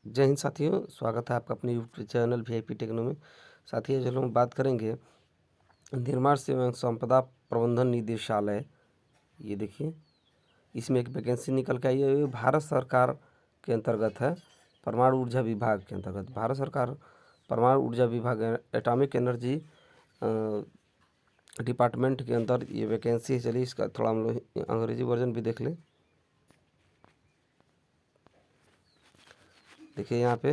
जय हिंद साथियों, स्वागत है आपका अपने यूट्यूब चैनल वीआईपी टेक्नो में। साथियों, चलो हम बात करेंगे निर्माण एवं संपदा प्रबंधन निदेशालय। ये देखिए, इसमें एक वैकेंसी निकल के आई है। ये भारत सरकार के अंतर्गत है, परमाणु ऊर्जा विभाग के अंतर्गत। भारत सरकार परमाणु ऊर्जा विभाग एटॉमिक एनर्जी डिपार्टमेंट के अंदर ये वैकेंसी है। चलिए इसका थोड़ा हम लोग अंग्रेजी वर्जन भी देख लें। देखिए यहाँ पे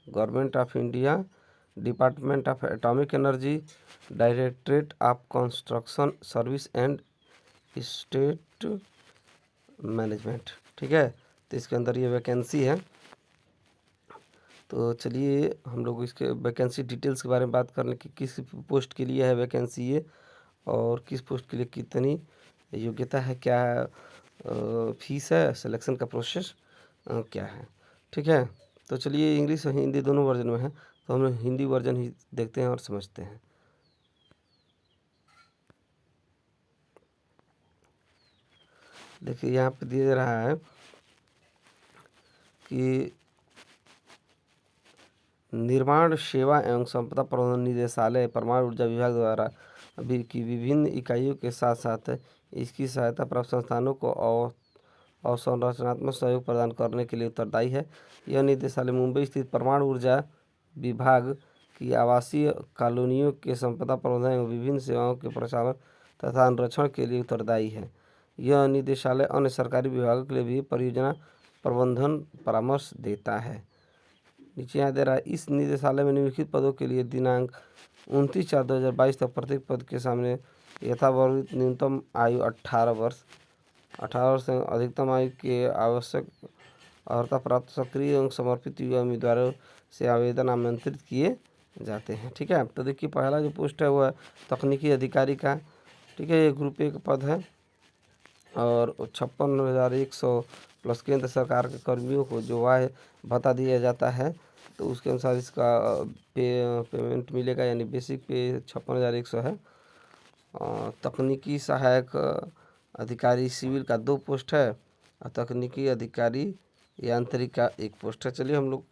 government of India, department of atomic energy, directorate of construction service and state management. ठीक है, तो इसके अंदर ये वैकेंसी है। तो चलिए हम लोग इसके वैकेंसी डिटेल्स के बारे में बात कर लें कि किस पोस्ट के लिए है वैकेंसी ये, और किस पोस्ट के लिए कितनी योग्यता है, क्या फीस है, सिलेक्शन का प्रोसेस क्या है। ठीक है, तो चलिए इंग्लिश और हिंदी दोनों वर्जन में है, तो हम लोग हिंदी वर्जन ही देखते हैं और समझते हैं। देखिए यहाँ पे दिया रहा है कि निर्माण सेवा एवं संपदा प्रबंधन निदेशालय परमाणु ऊर्जा विभाग द्वारा अभी की विभिन्न इकाइयों के साथ साथ इसकी सहायता प्राप्त संस्थानों को अवसंरचनात्मक सहयोग प्रदान करने के लिए उत्तरदायी है। यह निदेशालय मुंबई स्थित परमाणु ऊर्जा विभाग की आवासीय कॉलोनियों के संपदा प्रबंधन एवं विभिन्न सेवाओं के प्रचालन तथा अनुरक्षण के लिए उत्तरदायी है। यह निदेशालय अन्य सरकारी विभागों के लिए भी परियोजना प्रबंधन परामर्श देता है। नीचे यहाँ दे रहा है, इस निदेशालय में निम्नलिखित पदों के लिए दिनांक 29/4/2022 तक प्रत्येक पद के सामने यथावर्णित न्यूनतम आयु 18 वर्ष, 18 वर्ष से अधिकतम आयु के आवश्यक अर्हता प्राप्त सक्रिय एवं समर्पित युवा उम्मीदवारों से आवेदन आमंत्रित किए जाते हैं। ठीक है, तो देखिए पहला जो पोस्ट है वो है तकनीकी अधिकारी का। ठीक है, ये ग्रुप 1 पद है और 56,100 प्लस केंद्र सरकार के कर्मियों को जो आय भत्ता दिया जाता है, तो उसके अनुसार इसका पेमेंट मिलेगा, यानी बेसिक पे 56,100 है। तकनीकी सहायक अधिकारी सिविल का 2 पोस्ट है और तकनीकी अधिकारी यांत्रिक का 1 पोस्ट है। चलिए हम लोग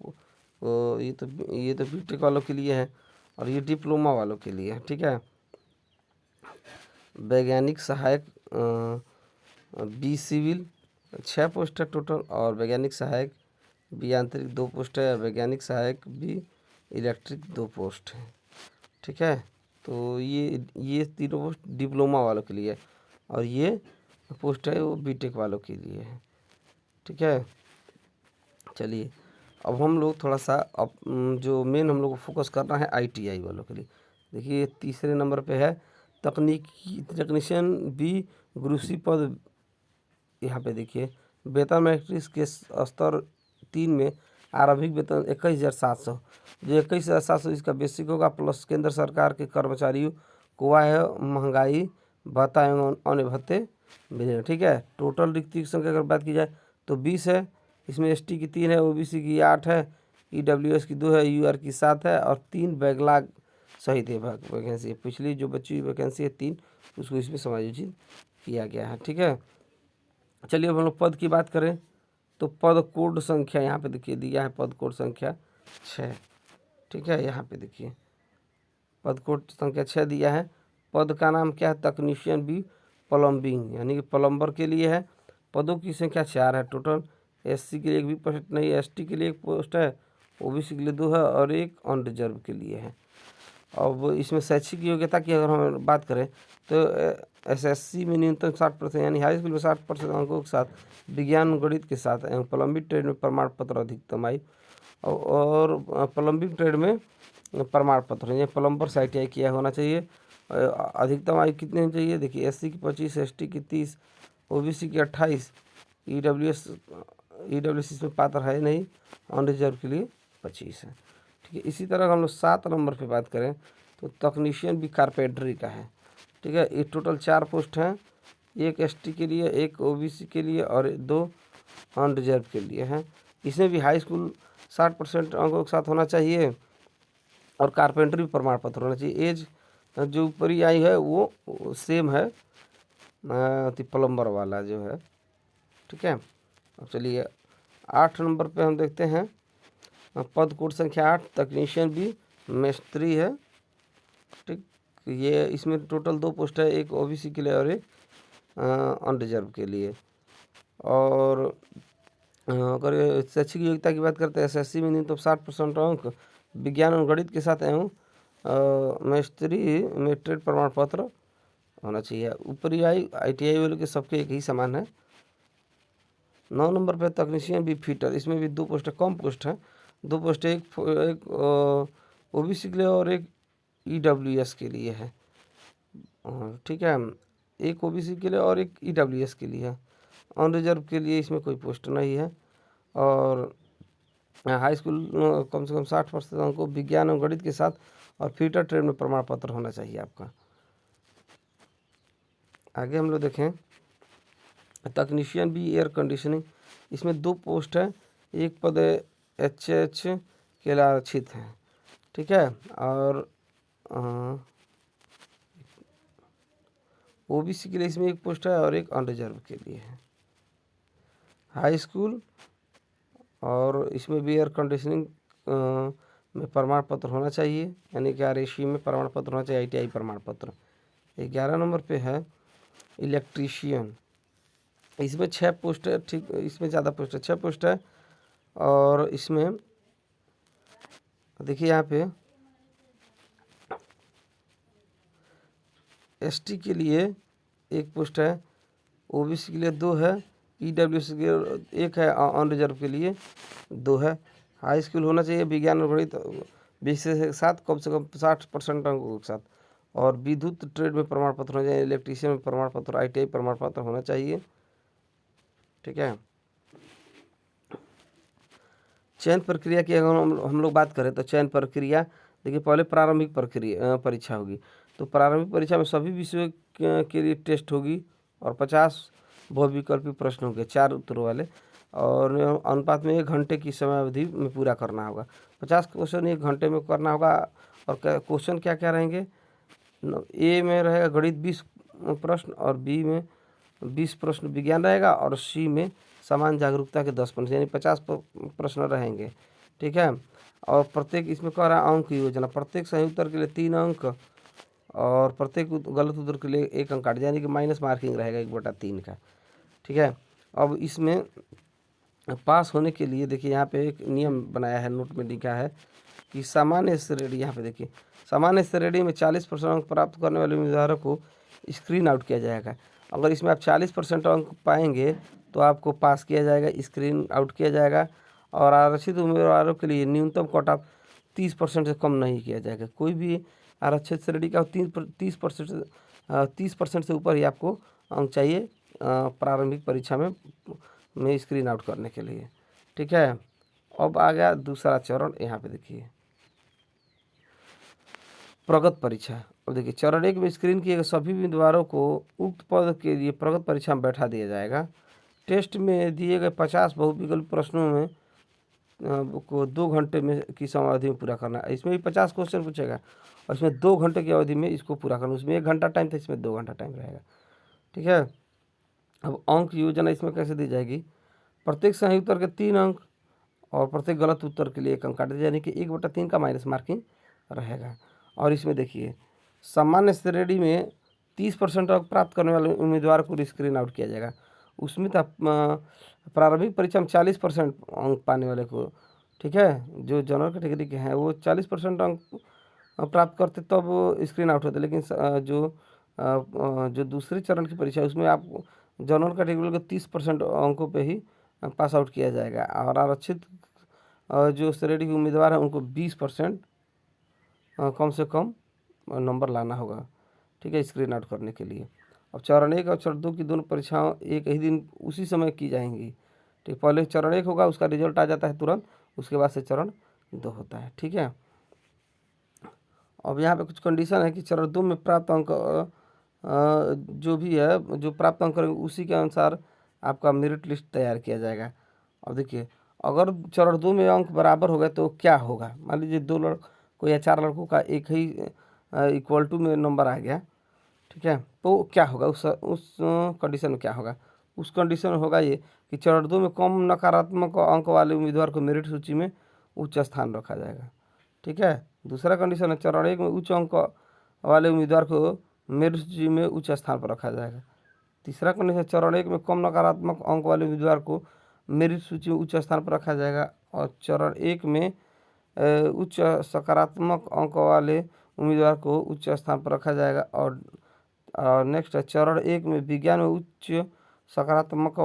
ये तो बीटेक वालों के लिए है और ये डिप्लोमा वालों के लिए है। ठीक है, वैज्ञानिक सहायक बी सिविल 6 पोस्ट है टोटल, और वैज्ञानिक सहायक बी यांत्रिक 2 पोस्ट है, वैज्ञानिक सहायक बी इलेक्ट्रिक 2 पोस्ट है। ठीक है, तो ये तीनों पोस्ट डिप्लोमा वालों के लिए है और ये पोस्ट है वो बीटेक वालों के लिए है। ठीक है, चलिए अब हम लोग थोड़ा सा जो मेन हम लोग को फोकस करना है आईटीआई वालों के लिए। देखिए तीसरे नंबर पे है तकनीकी टेक्नीशियन बी ग्रुप सी पद। यहाँ पे देखिए वेतन मैट्रिक्स के स्तर 3 में आरंभिक वेतन 21,700, जो 21,700 इसका बेसिक होगा, प्लस केंद्र सरकार के कर्मचारियों को आय महंगाई भत्ता एवं अन्य भत्ते मिलेंगे। ठीक है, टोटल रिक्ति की संख्या अगर बात की जाए तो 20 है। इसमें एसटी की 3 है, ओबीसी की 8 है, ईडब्ल्यूएस की 2 है, यूआर की 7 है और 3 बैकलॉग सहित वैकेंसी है। पिछली जो बची हुई वैकेंसी है 3, उसको इसमें समायोजित किया गया है। ठीक है, चलिए अब हम लोग पद की बात करें तो पद कोड संख्या यहाँ पे देखिए दिया है, पद कोड संख्या 6। ठीक है, यहाँ पे देखिए पद कोड संख्या 6 दिया है। पद का नाम क्या है? तकनीशियन बी प्लम्बिंग, यानी कि प्लम्बर के लिए है। पदों की संख्या 4 है टोटल। एससी के लिए एक भी पोस्ट नहीं, एसटी के लिए 1 पोस्ट है, ओबीसी के लिए 2 है और 1 अनरिजर्व के लिए है। अब इसमें शैक्षिक योग्यता की अगर हम बात करें तो एसएससी में न्यूनतम 60%, यानी हाई स्कूल में 60% अंकों के साथ विज्ञान गणित के साथ एवं प्लम्बिंग ट्रेड में प्रमाण पत्र अधिकतम आयु, और प्लम्बिंग ट्रेड में प्रमाण पत्र, ये प्लम्बर से ITI किया होना चाहिए। अधिकतम आयु कितनी होनी चाहिए? देखिए एससी की 25, एसटी की 30, ओबीसी की 28, ईडब्ल्यूएस इसमें पात्र है नहीं, अनरिजर्व के लिए 25 है। ठीक है, इसी तरह हम लोग 7 नंबर पे बात करें तो तकनीशियन भी कारपेंटरी का है। ठीक है, ये टोटल 4 पोस्ट हैं, 1 एसटी के लिए, 1 ओबीसी के लिए और 2 अनरिजर्व के लिए हैं। इसमें भी हाई स्कूल 60% अंकों के साथ होना चाहिए और कारपेंटरी प्रमाण पत्र होना चाहिए। एज जो ऊपरी आई है वो सेम है प्लम्बर वाला जो है। ठीक है, अब चलिए 8 नंबर पे हम देखते हैं पद कोड संख्या 8 तकनीशियन बी मिस्त्री है। ठीक, ये इसमें टोटल 2 पोस्ट है, एक ओबीसी के लिए और एक अनरिजर्व के लिए। और अगर शैक्षिक योग्यता की बात करते हैं, एसएससी में न्यूनतम 60% अंक, विज्ञान और गणित के साथ एवं मिस्त्री में ट्रेड प्रमाण पत्र होना चाहिए। ऊपरी आईटीआई वालों के सबके एक ही समान है। 9 नंबर पे तकनीशियन भी फिटर, इसमें भी 2 पोस्ट है, कम पोस्ट है, 2 पोस्ट है, एक ओबीसी के लिए और एक ईडब्ल्यूएस के लिए है। ठीक है, एक ओबीसी के लिए और एक ईडब्ल्यूएस के लिए है। अनरिजर्व के लिए इसमें कोई पोस्ट नहीं है। और हाई स्कूल कम से कम 60% अंकों, विज्ञान और गणित के साथ, और फिटर ट्रेड में प्रमाण पत्र होना चाहिए आपका। आगे हम लोग देखें तकनीशियन बी एयर कंडीशनिंग, इसमें 2 पोस्ट है, एक पद एचएच के लिए आरक्षित है। ठीक है, और ओबीसी के लिए इसमें एक पोस्ट है और एक अनरिजर्व के लिए है। हाई स्कूल और इसमें भी एयर कंडीशनिंग में प्रमाण पत्र होना चाहिए, यानी कि आरएसी में प्रमाण पत्र होना चाहिए, आईटीआई प्रमाण पत्र। 11 नंबर पे है इलेक्ट्रीशियन, इसमें 6 पोस्ट है। ठीक, इसमें ज़्यादा पोस्ट है, 6 पोस्ट है। और इसमें देखिए यहाँ पे एसटी के लिए एक पोस्ट है, ओबीसी के लिए 2 है, ईडब्ल्यूएस के लिए 1 है, अनरिजर्व के लिए 2 है। हाई स्कूल होना चाहिए, विज्ञान और गणित 20 के साथ, कम से कम 60% अंकों के साथ। और विद्युत ट्रेड में प्रमाण पत्र होना चाहिए, इलेक्ट्रीशियन में प्रमाण पत्र, आईटीआई प्रमाण पत्र होना चाहिए। ठीक है, चयन प्रक्रिया की अगर हम लोग बात करें तो चयन प्रक्रिया देखिए, पहले प्रारंभिक प्रक्रिया परीक्षा होगी। तो प्रारंभिक परीक्षा में सभी विषयों के लिए टेस्ट होगी और 50 बहुविकल्पी प्रश्न होंगे, 4 उत्तरों वाले, और अनुपात में 1 घंटे की समय अवधि में पूरा करना होगा। 50 क्वेश्चन 1 घंटे में करना होगा। और क्वेश्चन क्या क्या रहेंगे, ए में रहेगा गणित 20 प्रश्न, और बी में 20 प्रश्न विज्ञान रहेगा, और सी में समान जागरूकता के 10 प्रश्न, यानी 50 प्रश्न रहेंगे। ठीक है, और प्रत्येक इसमें कह रहा है अंक योजना, प्रत्येक सही उत्तर के लिए 3 अंक, और प्रत्येक गलत उत्तर के लिए 1 अंक काट, यानी कि माइनस मार्किंग रहेगा 1/3 का। ठीक है, अब इसमें पास होने के लिए देखिए यहाँ पे एक नियम बनाया है, नोट में लिखा है कि सामान्य श्रेणी, यहाँ पे देखिए सामान्य श्रेणी में 40% अंक प्राप्त करने वाले उम्मीदवारों को स्क्रीन आउट किया जाएगा। अगर इसमें आप 40% अंक पाएंगे तो आपको पास किया जाएगा, स्क्रीन आउट किया जाएगा। और आरक्षित उम्मीदवारों के लिए न्यूनतम कट ऑफ 30% से कम नहीं किया जाएगा। कोई भी आरक्षित श्रेणी का 30% से ऊपर ही आपको अंक चाहिए प्रारंभिक परीक्षा में स्क्रीन आउट करने के लिए। ठीक है, अब आ गया दूसरा चरण, यहाँ पे देखिए प्रगत परीक्षा। अब देखिए चरण 1 में स्क्रीन किए गए सभी उम्मीदवारों को उक्त पद के लिए प्रगत परीक्षा में बैठा दिया जाएगा। टेस्ट में दिए गए 50 बहुविकल्प प्रश्नों में को 2 घंटे में की समय अवधि में पूरा करना है। इसमें भी 50 क्वेश्चन पूछेगा और इसमें 2 घंटे की अवधि में इसको पूरा करना। उसमें 1 घंटा टाइम था, इसमें 2 घंटा टाइम रहेगा। ठीक है, अब अंक योजना इसमें कैसे दी जाएगी, प्रत्येक सही उत्तर के 3 अंक और प्रत्येक गलत उत्तर के लिए 1 अंक काट दिया, यानी कि 1/3 का माइनस मार्किंग रहेगा। और इसमें देखिए सामान्य श्रेणी में 30% अंक प्राप्त करने वाले उम्मीदवार को स्क्रीन आउट किया जाएगा। उसमें तो प्रारंभिक परीक्षा में 40% अंक पाने वाले को, ठीक है, जो जनरल कैटेगरी के हैं वो 40% अंक प्राप्त करते तब स्क्रीन आउट होते। लेकिन जो दूसरे चरण की परीक्षा है उसमें आप जनरल कैटेगरी को 30% अंकों पे ही पास आउट किया जाएगा। और आरक्षित जो श्रेणी के उम्मीदवार हैं उनको 20% कम से कम नंबर लाना होगा। ठीक है, स्क्रीन आउट करने के लिए। अब चरण 1 और चरण 2 की दोनों परीक्षाएं एक ही दिन उसी समय की जाएंगी। ठीक, पहले चरण 1 होगा, उसका रिजल्ट आ जाता है तुरंत, उसके बाद से चरण 2 होता है। ठीक है, अब यहाँ पे कुछ कंडीशन है कि चरण 2 में प्राप्त अंक जो भी है, जो प्राप्त अंक करेंगे उसी के अनुसार आपका मेरिट लिस्ट तैयार किया जाएगा। अब देखिए अगर चरण 2 में अंक बराबर हो गए तो क्या होगा, मान लीजिए 2 लड़कों या 4 लड़कों का एक ही इक्वल टू में नंबर आ गया। ठीक है, तो क्या होगा उस कंडीशन में क्या होगा, उस कंडीशन में होगा ये कि चरण 2 में कम नकारात्मक अंक वाले उम्मीदवार को मेरिट सूची में उच्च स्थान रखा जाएगा। ठीक है। दूसरा कंडीशन है चरण 1 में उच्च अंक वाले उम्मीदवार को मेरिट सूची में उच्च स्थान पर रखा जाएगा। तीसरा कंडीशन चरण 1 में कम नकारात्मक अंक वाले उम्मीदवार को मेरिट सूची में उच्च स्थान पर रखा जाएगा। और चरण 1 में उच्च सकारात्मक अंक वाले उम्मीदवार को उच्च स्थान पर रखा जाएगा। और नेक्स्ट है चरण 1 में विज्ञान में उच्च सकारात्मक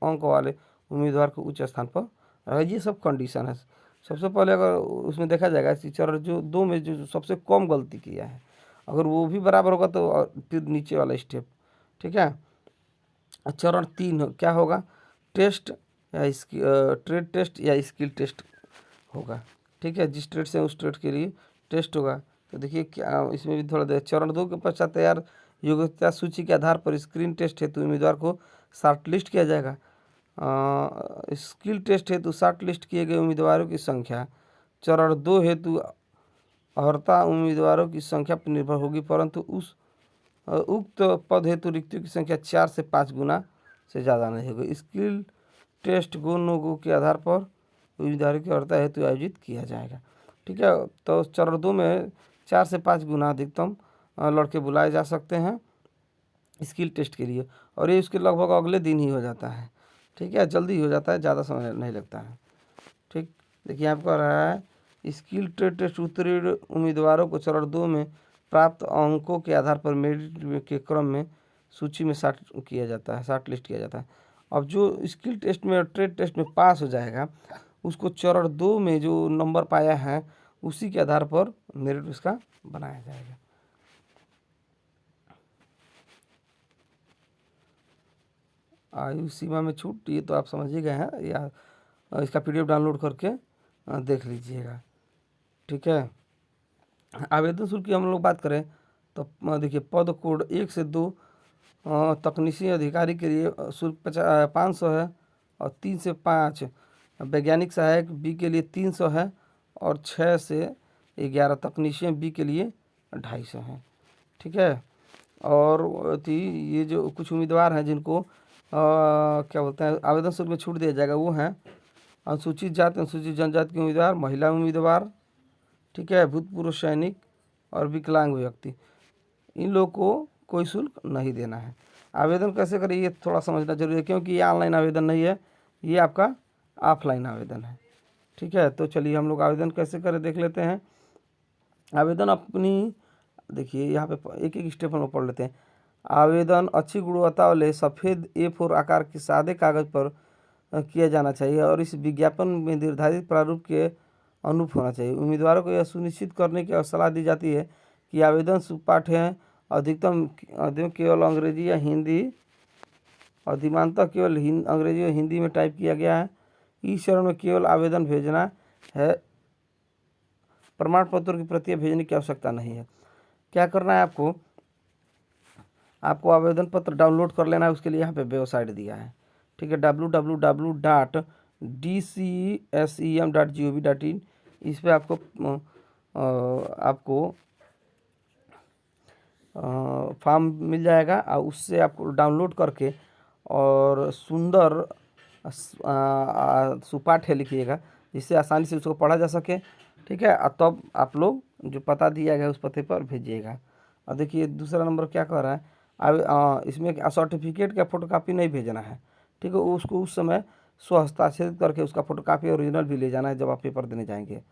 अंक वाले उम्मीदवार को उच्च स्थान पर रखा। ये सब कंडीशन है। सबसे पहले अगर उसमें देखा जाएगा कि चरण जो 2 में जो सबसे कम गलती किया है, अगर वो भी बराबर होगा तो फिर नीचे वाला स्टेप। ठीक है। चरण 3 क्या होगा, टेस्ट या ट्रेड टेस्ट या स्किल टेस्ट होगा। ठीक है। जिस ट्रेड से उस ट्रेड के लिए टेस्ट होगा। तो देखिए क्या इसमें भी थोड़ा चरण 2 के पश्चात तैयार योग्यता सूची के आधार पर स्क्रीन टेस्ट हेतु उम्मीदवार को शॉर्ट लिस्ट किया जाएगा। स्किल टेस्ट हेतु शॉर्ट लिस्ट किए गए उम्मीदवारों की संख्या चरण 2 हेतु अर्हता उम्मीदवारों की संख्या पर निर्भर होगी, परंतु उस उक्त पद हेतु रिक्तियों की संख्या 4 से 5 गुना से ज़्यादा नहीं होगी। स्किल टेस्ट गो नो गो के आधार पर उम्मीदवारों की अर्हता हेतु आयोजित किया जाएगा। ठीक है। तो चरण 2 में 4 से 5 गुना अधिकतम लड़के बुलाए जा सकते हैं स्किल टेस्ट के लिए, और ये उसके लगभग अगले दिन ही हो जाता है। ठीक है। जल्दी हो जाता है, ज़्यादा समय नहीं लगता है। ठीक। देखिए यहाँ पर कह रहा है स्किल ट्रेड टेस्ट उत्तीर्ण उम्मीदवारों को चरण 2 में प्राप्त अंकों के आधार पर मेरिट के क्रम में सूची में शॉर्ट किया जाता है, शॉर्ट लिस्ट किया जाता है। अब जो स्किल टेस्ट में और ट्रेड टेस्ट में पास हो जाएगा उसको चरण 2 में जो नंबर पाया है उसी के आधार पर मेरिट उसका बनाया जाएगा। आयु सीमा में छूट ये तो आप समझ ही गए हैं, या इसका PDF डाउनलोड करके देख लीजिएगा। ठीक है। आवेदन शुल्क की हम लोग बात करें तो देखिए पद कोड 1 से 2 तकनीशी अधिकारी के लिए शुल्क 500 है, और 3 से 5 वैज्ञानिक सहायक बी के लिए 300 है, और 6 से 11 तकनीशियन बी के लिए 250 है। ठीक है। और ये जो कुछ उम्मीदवार हैं जिनको क्या बोलते हैं आवेदन शुल्क में छूट दिया जाएगा, वो हैं अनुसूचित जाति अनुसूचित जनजाति के उम्मीदवार, महिला उम्मीदवार, ठीक है, भूतपूर्व सैनिक और विकलांग व्यक्ति। इन लोगों को कोई शुल्क नहीं देना है। आवेदन कैसे करें ये थोड़ा समझना जरूरी है, क्योंकि ये ऑनलाइन आवेदन नहीं है, ये आपका ऑफलाइन आवेदन है। ठीक है। तो चलिए हम लोग आवेदन कैसे करें देख लेते हैं। आवेदन अपनी देखिए यहाँ पे एक एक स्टेप हम लोग पढ़ लेते हैं। आवेदन अच्छी गुणवत्ता वाले सफ़ेद A4 आकार के सादे कागज़ पर किया जाना चाहिए, और इस विज्ञापन में निर्धारित प्रारूप के अनुरूप होना चाहिए। उम्मीदवारों को यह सुनिश्चित करने की सलाह दी जाती है कि आवेदन सुपाठ्य अधिकतम केवल अंग्रेजी या हिंदी, अधिमानतः केवल अंग्रेजी और हिंदी में टाइप किया गया है। इस चरण में केवल आवेदन भेजना है, प्रमाण पत्रों की प्रतियां भेजने की आवश्यकता नहीं है। क्या करना है आपको आवेदन पत्र डाउनलोड कर लेना है। उसके लिए यहाँ पे वेबसाइट दिया है। ठीक है। www.dcsem.gov.in इस पे आपको फॉर्म मिल जाएगा, और उससे आपको डाउनलोड करके और सुंदर सुपाठ्य लिखिएगा, जिससे आसानी से उसको पढ़ा जा सके। ठीक है। और तब आप लोग जो पता दिया गया उस पते पर भेजिएगा। और देखिए दूसरा नंबर क्या कह रहा है, इसमें सर्टिफिकेट का फोटोकॉपी नहीं भेजना है। ठीक है। उसको उस समय स्वहस्ताक्षरित करके उसका फोटोकॉपी ओरिजिनल भी ले जाना है जब आप पेपर देने जाएंगे।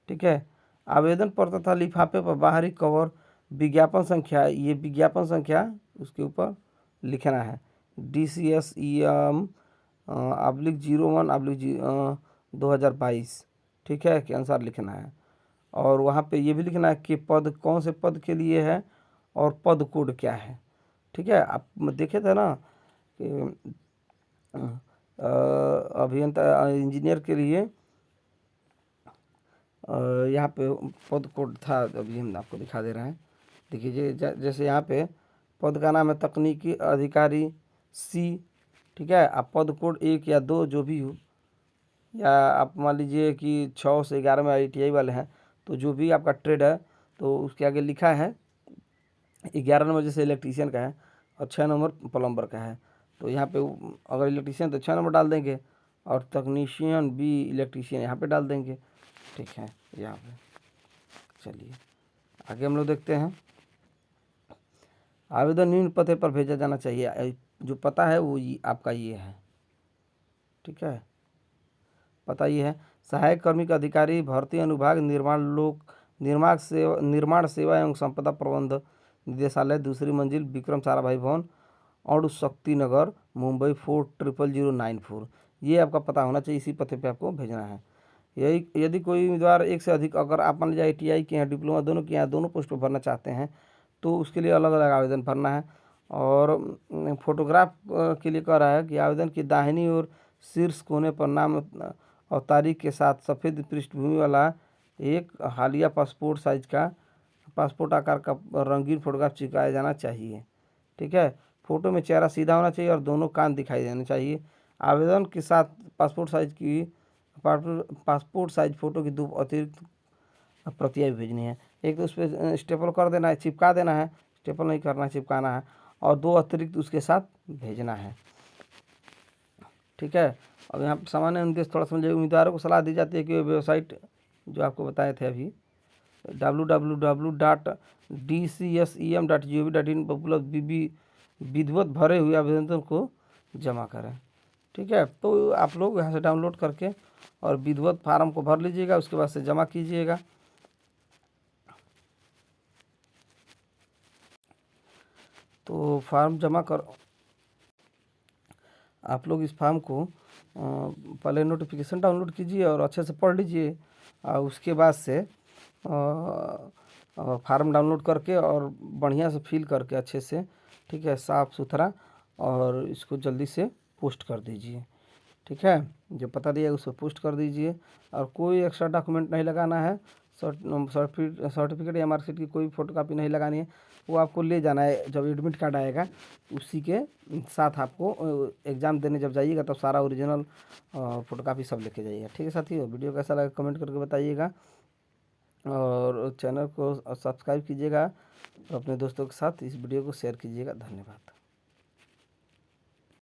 ठीक है। आवेदन पत्र तथा लिफाफे पर बाहरी कवर विज्ञापन संख्या, ये विज्ञापन संख्या उसके ऊपर लिखना है DCSEM/01/2022। ठीक है, के अनुसार लिखना है। और वहाँ पे ये भी लिखना है कि पद कौन से पद के लिए है और पद कोड क्या है। ठीक है। आप देखे थे ना कि अभियंता इंजीनियर के लिए यहाँ पे पद कोड था, अभी हम आपको दिखा दे रहे हैं। देखिए जैसे यहाँ पे पद का नाम है तकनीकी अधिकारी C। ठीक है। आप पद कोड 1 या 2 जो भी हो, या आप मान लीजिए कि 6 से 11 में ITI वाले हैं, तो जो भी आपका ट्रेड है तो उसके आगे लिखा है 11 नंबर जैसे इलेक्ट्रीशियन का है और 6 नंबर प्लम्बर का है। तो यहाँ पे अगर इलेक्ट्रीशियन तो 6 नंबर डाल देंगे, और तकनीशियन बी इलेक्ट्रीशियन यहाँ पे डाल देंगे। ठीक है, यहाँ पे चलिए आगे हम लोग देखते हैं। आवेदन निम्न पते पर भेजा जाना चाहिए। जो पता है वो आपका ये है। ठीक है, पता ये है, सहायक कर्मिक अधिकारी, भर्ती अनुभाग, निर्माण सेवा एवं संपदा प्रबंध निदेशालय, दूसरी मंजिल, विक्रम साराभाई भवन, और शक्ति नगर, मुंबई 400094। ये आपका पता होना चाहिए, इसी पते पे आपको भेजना है। यही यदि कोई उम्मीदवार एक से अधिक, अगर आप मान लीजिए ITI के यहाँ, डिप्लोमा दोनों के यहाँ, दोनों पोस्ट पर भरना चाहते हैं तो उसके लिए अलग अलग आवेदन भरना है। और फोटोग्राफ के लिए कह रहा है कि आवेदन की दाहिनी ओर शीर्ष कोने पर नाम और तारीख के साथ सफ़ेद पृष्ठभूमि वाला एक हालिया पासपोर्ट आकार का रंगीन फोटोग्राफ चिपकाया जाना चाहिए। ठीक है, फ़ोटो में चेहरा सीधा होना चाहिए और दोनों कान दिखाई देने चाहिए। आवेदन के साथ पासपोर्ट साइज फ़ोटो की 2 अतिरिक्त प्रतियाँ भी भेजनी है। एक तो उस पर स्टेपल कर देना है, चिपका देना है, स्टेपल नहीं करना है, चिपकाना है, और 2 अतिरिक्त उसके साथ भेजना है। ठीक है, अब यहाँ पर सामान्य उद्देश्य थोड़ा समझिए। उम्मीदवारों को सलाह दी जाती है कि वेबसाइट जो आपको बताए थे अभी www.dcsem.gov.in पर उपलब्ध विधिवत भरे हुए आवेदन को जमा करें। ठीक है, तो आप लोग यहाँ से डाउनलोड करके और विधिवत फार्म को भर लीजिएगा, उसके बाद से जमा कीजिएगा। तो फार्म जमा कर, आप लोग इस फार्म को पहले नोटिफिकेशन डाउनलोड कीजिए और अच्छे से पढ़ लीजिए, और उसके बाद से फार्म डाउनलोड करके और बढ़िया से फिल करके अच्छे से, ठीक है, साफ़ सुथरा, और इसको जल्दी से पोस्ट कर दीजिए। ठीक है, जो पता दिया है उसको पोस्ट कर दीजिए, और कोई एक्स्ट्रा डॉक्यूमेंट नहीं लगाना है। सर्टिफिकेट या मार्कशीट की कोई फ़ोटोकॉपी नहीं लगानी है, वो आपको ले जाना है। जब एडमिट कार्ड आएगा उसी के साथ आपको एग्ज़ाम देने जब जाइएगा तब सारा ओरिजिनल फ़ोटोकॉपी सब लेके जाइएगा। ठीक है साथियों, वीडियो कैसा लगा कमेंट करके बताइएगा, और चैनल को सब्सक्राइब कीजिएगा, और अपने दोस्तों के साथ इस वीडियो को शेयर कीजिएगा। धन्यवाद।